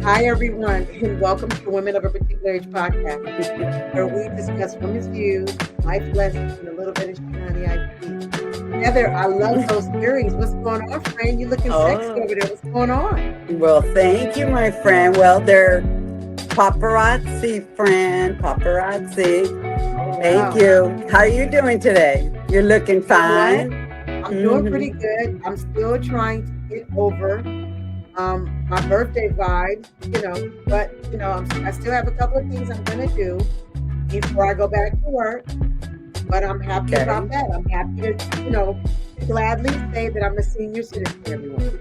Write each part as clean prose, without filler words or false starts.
Hi, everyone, and welcome to Women of a Particular Age podcast, where we discuss women's views, life lessons, and a little bit of shit on the IT. Heather, I love those earrings. What's going on, friend? You looking sexy over there. What's going on? Well, thank you, my friend. Well, they're paparazzi, friend. Paparazzi. Oh, Thank wow. you. How are you doing today? You're looking You know what? fine. I'm doing pretty good. I'm still trying to get over my birthday vibes, but I still have a couple of things I'm gonna do before I go back to work. But I'm happy about Okay. that. I'm happy to, gladly say that I'm a senior citizen, everyone.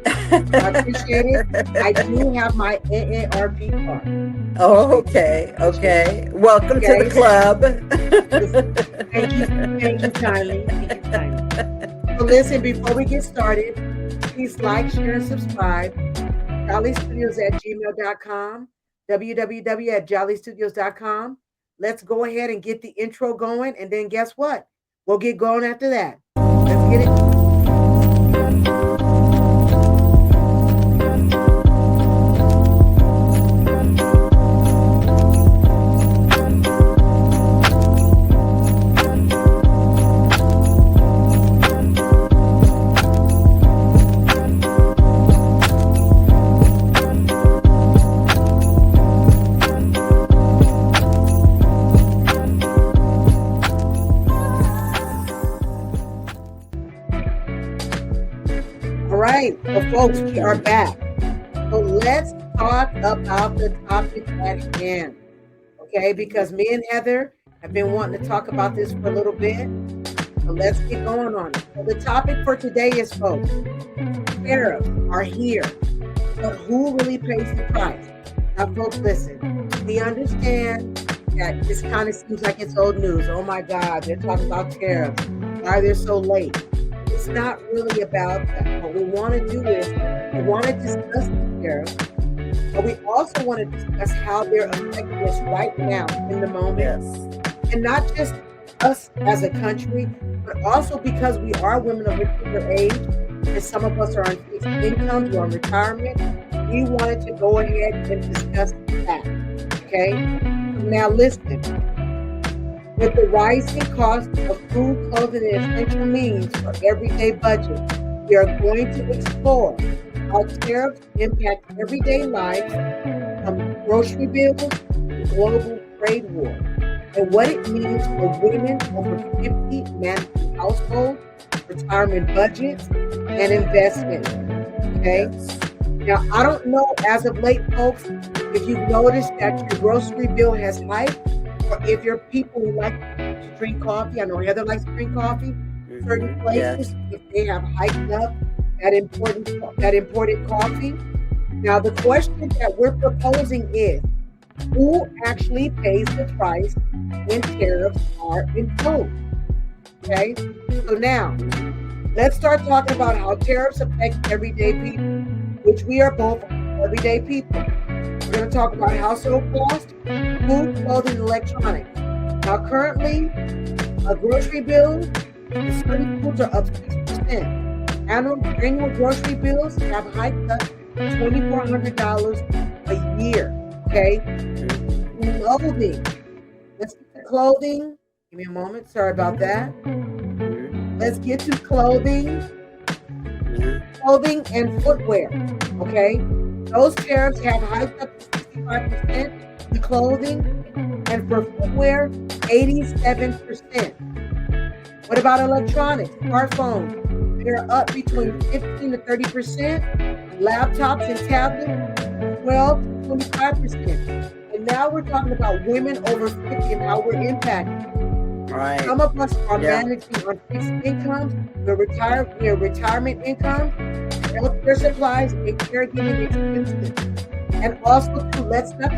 I appreciate it. I do have my AARP card. Oh, I do okay. appreciate it. Okay. Welcome to the Okay. club. Thank you kindly. Thank you kindly. So listen, before we get started, please like, share, and subscribe. JollyStudios at gmail.com, www.jollystudios.com. Let's go ahead and get the intro going, and then guess what? We'll get going after that. Let's get it. All right, so folks, we are back. So let's talk about the topic at hand, okay? Because me and Heather have been wanting to talk about this for a little bit. So let's get going on it. So the topic for today is, folks, tariffs are here, but who really pays the price? Now, folks, listen, we understand that this kind of seems like it's old news. Oh my God, they're talking about tariffs. Why they're so late? It's not really about that. What we want to do is we want to discuss the tariffs, but we also want to discuss how they're affecting us right now in the moment. Yes. And not just us as a country, but also because we are women of a particular age, and some of us are on fixed incomes or on retirement, we wanted to go ahead and discuss that. Okay? Now listen. With the rising cost of food, clothing, and essential means for everyday budget, we are going to explore how tariffs impact everyday life, from grocery bills to global trade war, and what it means for women over 50 managing households, retirement budgets, and investments. Okay? Yes. Now, I don't know as of late, folks, if you've noticed that your grocery bill has hiked, or if you're people who like to drink coffee. I know Heather likes to drink coffee. Certain places, Yes. if they have hiked up that imported coffee. Now, the question that we're proposing is, who actually pays the price when tariffs are imposed? Okay, so now let's start talking about how tariffs affect everyday people, which we are both everyday people. We're going to talk about household costs, food, clothing, and electronics. Now, currently, a grocery bill, certain foods are up 6%. Annual grocery bills have hiked up $2,400 a year. Okay, clothing. Let's get to clothing. Give me a moment. Sorry about that. Let's get to clothing and footwear. Okay, those tariffs have hiked up to 65% in clothing, and for footwear, 87%. What about electronics? Smartphones, they're up between 15 to 30%. Laptops and tablets, 12 to 25%. And now we're talking about women over 50 and how we're impacted. Right. Some of us are Yeah. managing on fixed incomes, we're retirement income, healthcare supplies, and caregiving expenses. And also, too, let's not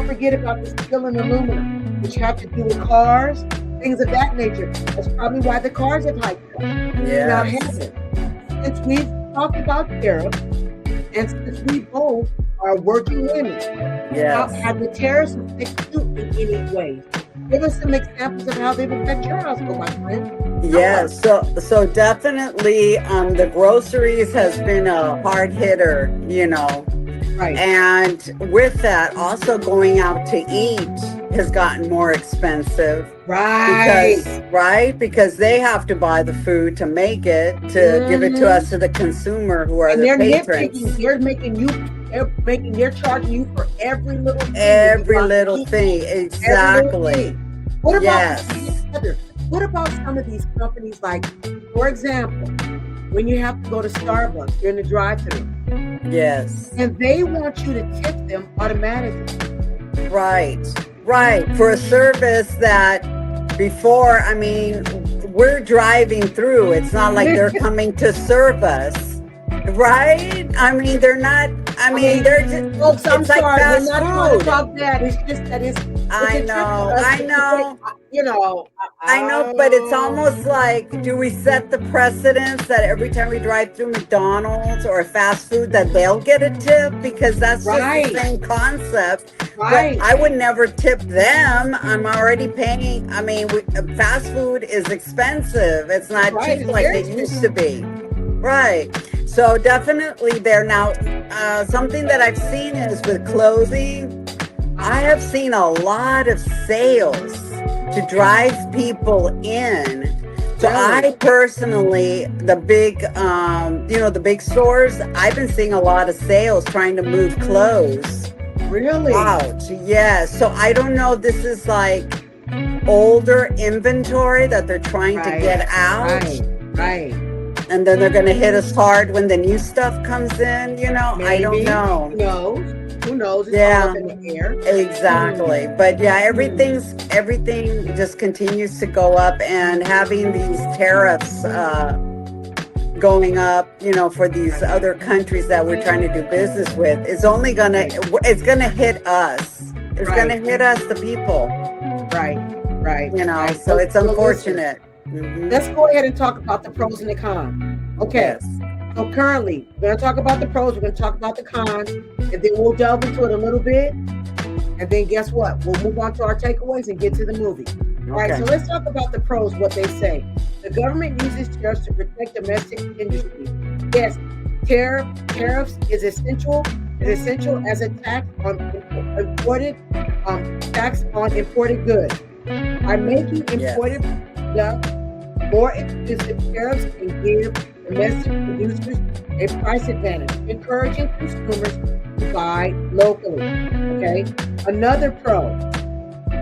forget about the steel and aluminum, which have to do with cars, things of that nature. That's probably why the cars have hiked up. Now, Yes. Heather, since we've talked about tariffs, and since we both are working women, how Yes. have the tariffs affected you in any way? Give us some examples of how they've affected your household, my friend. Yeah, so definitely the groceries has been a hard hitter, Right. And with that, also going out to eat has gotten more expensive Right. because, right? Because they have to buy the food to make it, to give it to Mm-hmm. us, to the consumer who are And the they're patrons. nitpicking. They're charging you for every little thing when you go Every out to little eat. thing. Every little Exactly. thing. What about Yes. Heather, what about some of these companies like, for example, when you have to go to Starbucks, you're in the drive-thru, Yes. and they want you to tip them automatically. Right. Right. For a service that before, I mean, we're driving through. It's not like they're coming to serve us. Right? I mean, they're not, I I mean, mean, they're just, folks, I'm it's like sorry, we're fast not trying to food. talk bad. It's just that it's I a trip for know. us I to take, know. you know. I know, but it's almost like, do we set the precedence that every time we drive through McDonald's or fast food that they'll get a tip? Because that's just the Right, same concept. But right, I would never tip them. I'm already paying. I mean, fast food is expensive. It's not right. cheap It's like very it used expensive. to be. Right. So definitely there now. Something that I've seen is with clothing. I have seen a lot of sales to drive people in. So Really, I personally, the big stores, I've been seeing a lot of sales trying to move clothes really. out. Yeah. So I don't know. This is like older inventory that they're trying to Right, get out. right, right. And then they're going to hit us hard when the new stuff comes in. I don't Maybe. know. Who knows? Who knows? It's all up Yeah. in the air. Exactly. Hmm. But yeah, Hmm. everything just continues to go up, and having these tariffs going up, for these Right, other countries that we're trying to do business with is only gonna right, it's gonna hit us. It's gonna right, hit us, the people, right, right, right. so it's Well, listen. unfortunate. Let's go ahead and talk about the pros and the cons. Okay. Yes. So currently, we're going to talk about the pros. We're going to talk about the cons, and then we'll delve into it a little bit. And then guess what? We'll move on to our takeaways and get to the movie. All right. Okay. So let's talk about the pros. What they say: the government uses tariffs to protect domestic industry. Yes, tariffs is essential. Is essential as a tax on imported goods. By making Yes. imported stuff more expensive, tariffs can give domestic producers a price advantage, encouraging consumers to buy locally. Okay. Another pro: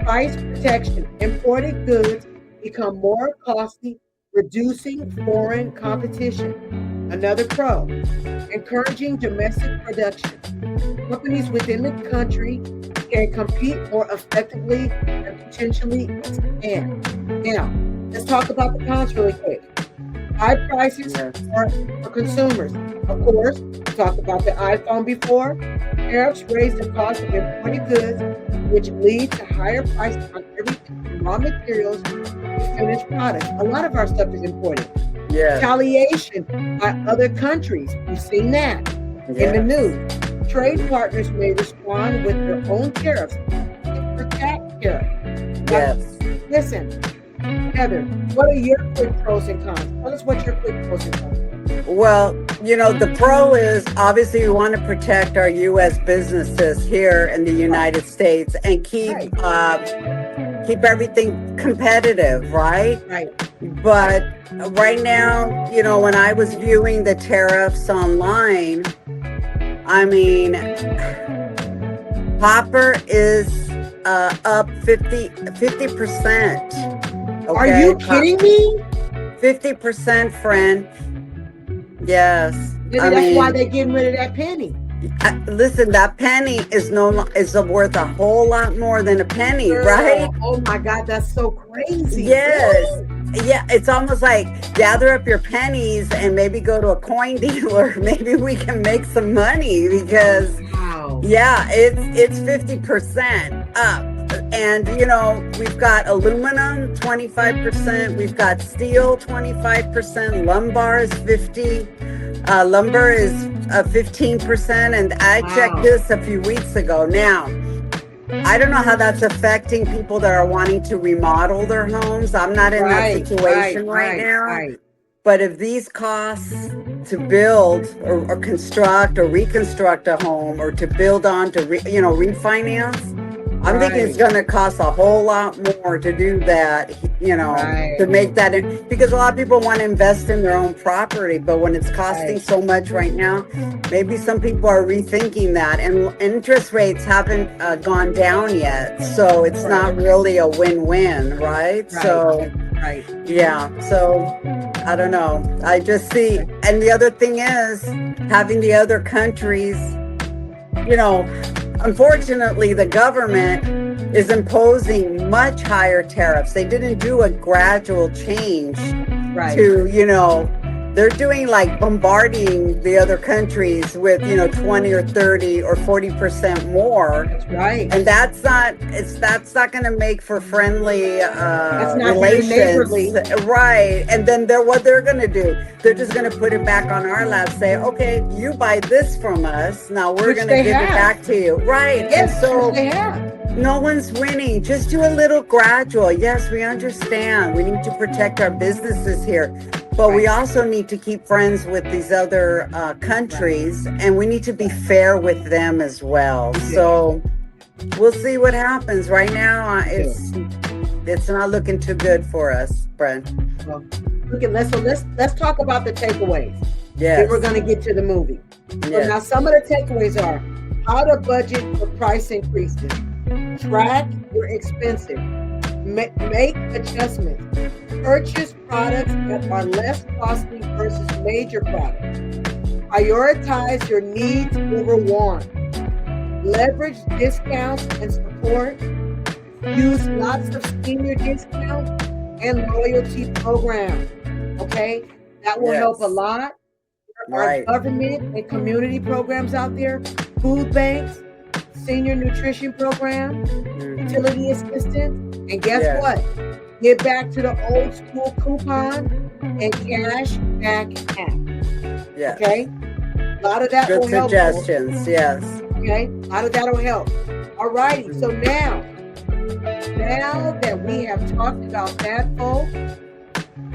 price protection. Imported goods become more costly, reducing foreign competition. Another pro: encouraging domestic production. Companies within the country can compete more effectively and potentially expand. Now, let's talk about the cons really quick. High prices Yes. for consumers. Of course, we talked about the iPhone before. Tariffs raise the cost of imported goods, which lead to higher prices on everything from raw materials to finished products. A lot of our stuff is imported. Yes. Retaliation by other countries. We've seen that in the Yes. news. Trade partners may respond with their own tariffs to protect tariffs. Yes. Listen, Heather, what are your quick pros and cons? Tell us what your quick pros and cons are. Well, the pro is obviously we want to protect our U.S. businesses here in the United States and keep Right, keep everything competitive, right? right. But right now, when I was viewing the tariffs online, I mean, copper is up 50%. Okay? Are you kidding me? 50%, friend. Yes. Maybe I that's why mean, they're getting rid of that penny. listen, that penny is worth a whole lot more than a penny, right? Girl, oh my God, that's so crazy. Yes. Really? Yeah, it's almost like gather up your pennies and maybe go to a coin dealer. Maybe we can make some money because Wow. yeah, it's 50% up. And we've got aluminum 25%, we've got steel 25%, lumber is 50, lumber is 15%, and I checked Wow. this a few weeks ago. Now, I don't know how that's affecting people that are wanting to remodel their homes. I'm not in that Right, right, situation right right, now. right. But if these costs to build or construct or reconstruct a home or to build on to refinance, I'm thinking it's Right. going to cost a whole lot more to do that, Right. to make that because a lot of people want to invest in their own property, but when it's costing Right. so much right now, maybe some people are rethinking that, and interest rates haven't gone down yet, so it's Right. not really a win-win, right? Right. So Right. yeah, so I don't know. I just see, and the other thing is having the other countries, unfortunately, the government is imposing much higher tariffs. They didn't do a gradual change Right. to, they're doing like bombarding the other countries with, 20 or 30 or 40% more. That's right. And that's not going to make for friendly That's not very relations, neighborly. right? And then what they're going to do, they're just going to put it back on our lap, say, okay, you buy this from us, now we're Which going to they give it have. back to you, right? Yes, And so which they have. no one's winning. Just do a little gradual. Yes, we understand. We need to protect our businesses here. But we also need to keep friends with these other countries, and we need to be fair with them as well. So we'll see what happens. Right now, it's not looking too good for us, Brent. Well, let's talk about the takeaways. Yes. Then we're going to get to the movie. So Yes. now some of the takeaways are how to budget for price increases, track your expenses, make adjustments, purchase products that are less costly versus major products, prioritize your needs over wants, leverage discounts and support, use lots of senior discounts and loyalty programs. Okay, that will help a lot. There are government and community programs out there, food banks, senior nutrition programs, utility assistance, and guess what? Get back to the old school coupon and cash back app. Yeah. Okay? A lot of that will help. Good suggestions, yes. Okay? A lot of that will help. All righty. So now that we have talked about that, folks,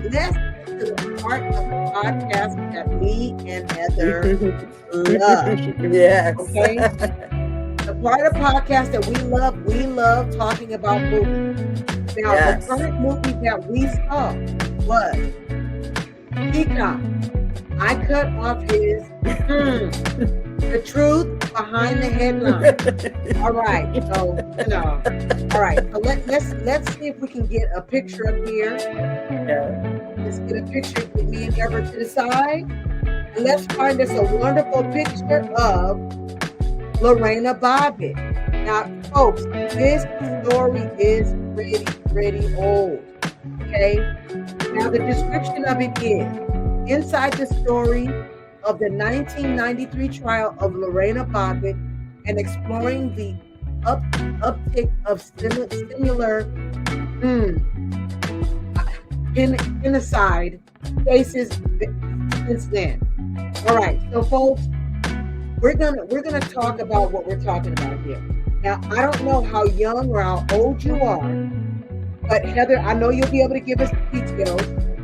let's get to the part of the podcast that me and Heather love. Yes. Okay? The part of the podcast that we love talking about movies. Now, the current movie that we saw was Peacock. I cut off his the truth behind the headline. All right, so all right. So let's see if we can get a picture up here. Let's get a picture with me and Deborah to the side, and let's find us a wonderful picture of Lorena Bobbitt. Now, folks, this story is pretty old. Okay. Now, the description of it is inside the story of the 1993 trial of Lorena Bobbitt and exploring the uptick of similar genocide cases since then. All right, so folks, we're gonna talk about what we're talking about here. Now, I don't know how young or how old you are, but Heather, I know you'll be able to give us the details.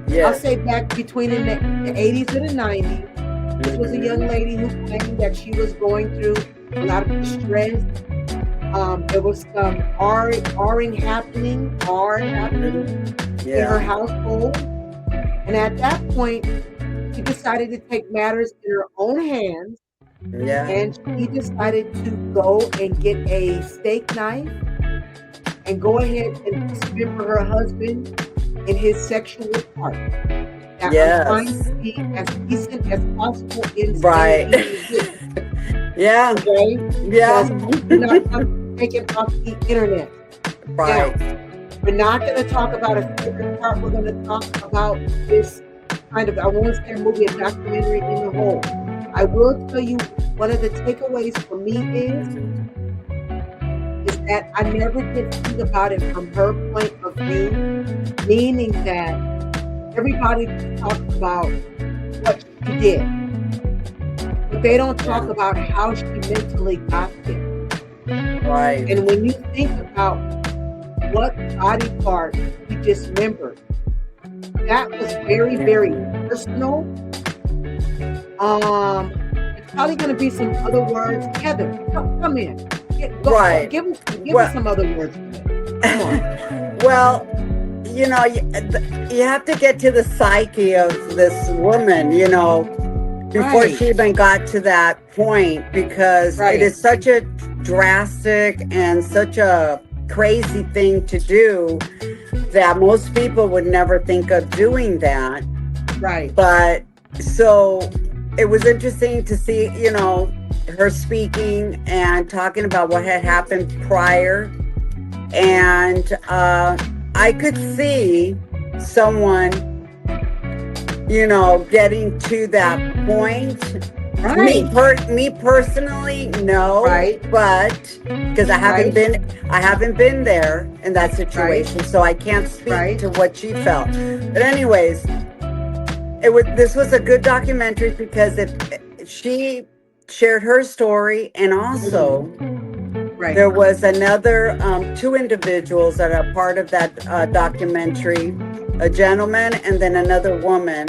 Yes. I'll say back between the 80s and the 90s, this was a young lady who claimed that she was going through a lot of distress. There was some R-ing happening in her household. And at that point, she decided to take matters in her own hands. Yeah. And she decided to go and get a steak knife and go ahead and dismember her husband in his sexual part. Now, I'm trying to be as decent as possible in Yeah. Okay? Yeah. We're not taking off the internet. Right. Now, we're not going to talk about a certain part. We're going to talk about this kind of, I won't say a movie, a documentary in the whole. I will tell you, one of the takeaways for me is that I never did think about it from her point of view, meaning that everybody talks about what she did, but they don't talk about how she mentally got there. Right. And when you think about what body part she dismembered, that was very, very personal. It's probably going to be some other words. Heather, come in. Right. Give Well, us some other words. Come on. well, you have to get to the psyche of this woman, before Right. she even got to that point, because it is Right. such a drastic and such a crazy thing to do that most people would never think of doing that. Right. But so it was interesting to see, her speaking and talking about what had happened prior. And I could see someone, getting to that point. Right. Me personally, no, Right. but because I Right. haven't been there in that Right. situation, so I can't speak Right. to what she felt. But anyways, this was a good documentary because she shared her story, and also Right. there was another two individuals that are part of that documentary, a gentleman and then another woman.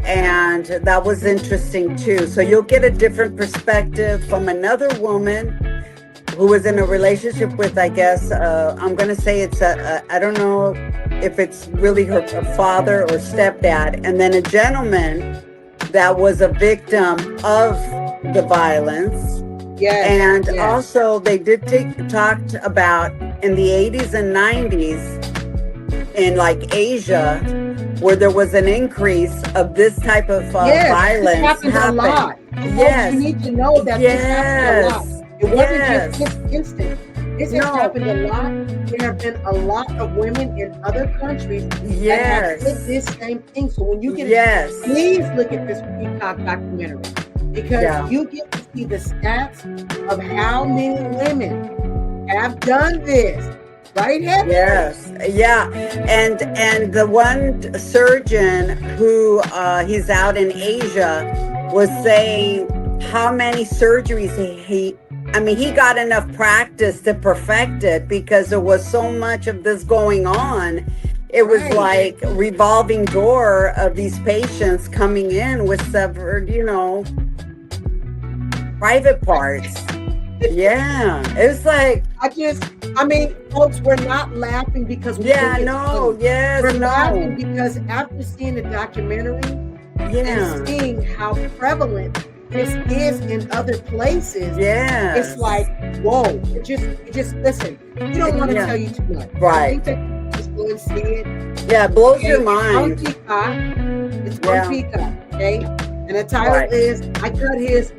And that was interesting too. So you'll get a different perspective from another woman who was in a relationship with, I guess, I'm going to say I don't know if it's really her father or stepdad. And then a gentleman that was a victim of the violence. Yes. And yes. also they did talked about in the 80s and 90s in like Asia, where there was an increase of this type of violence. This happened a lot. Yes. Folks, you need to know that this happened a lot. It wasn't just this instant. This has happened a lot. There have been a lot of women in other countries that have did this same thing. So when you get, please look at this Peacock documentary, because you get to see the stats of how many women have done this. Right, Heather? Yes, yeah, and the one surgeon who he's out in Asia was saying how many surgeries he got enough practice to perfect it, because there was so much of this going on. It was like revolving door of these patients coming in with severed, private parts. Yeah, it's like folks, we're not laughing because we think it's funny. We're laughing because after seeing the documentary and seeing how prevalent this is in other places, it's like, whoa! It just listen. You don't want to tell you too much. I think that you just go and see it. Yeah, it blows your mind. It's on Peacock, okay? And the title is "I Cut His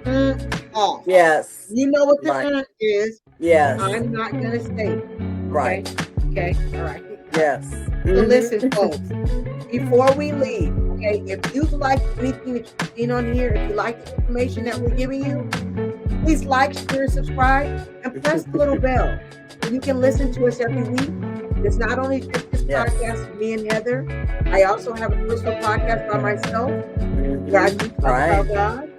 Off." Yes. You know what the is. Yes. I'm not gonna say it. Right. Okay. All right. Yes. So listen, folks. Before we leave, okay, if you like anything that you've seen on here, if you like the information that we're giving you, please like, share, subscribe, and press the little bell so you can listen to us every week. It's not only just this podcast with me and Heather. I also have a personal podcast by myself where I do talk about God.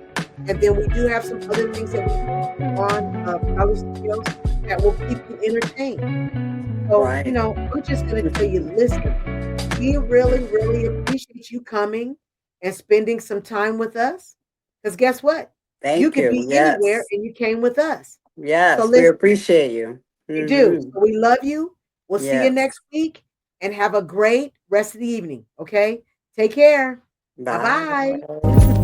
And then we do have some other things that we do on other studios that will keep you entertained. So, I'm just going to tell you, listen, we really, really appreciate you coming and spending some time with us. Because guess what? You could be anywhere and you came with us. Yes, so we appreciate you. We do. So we love you. We'll see you next week, and have a great rest of the evening. Okay? Take care. Bye-bye.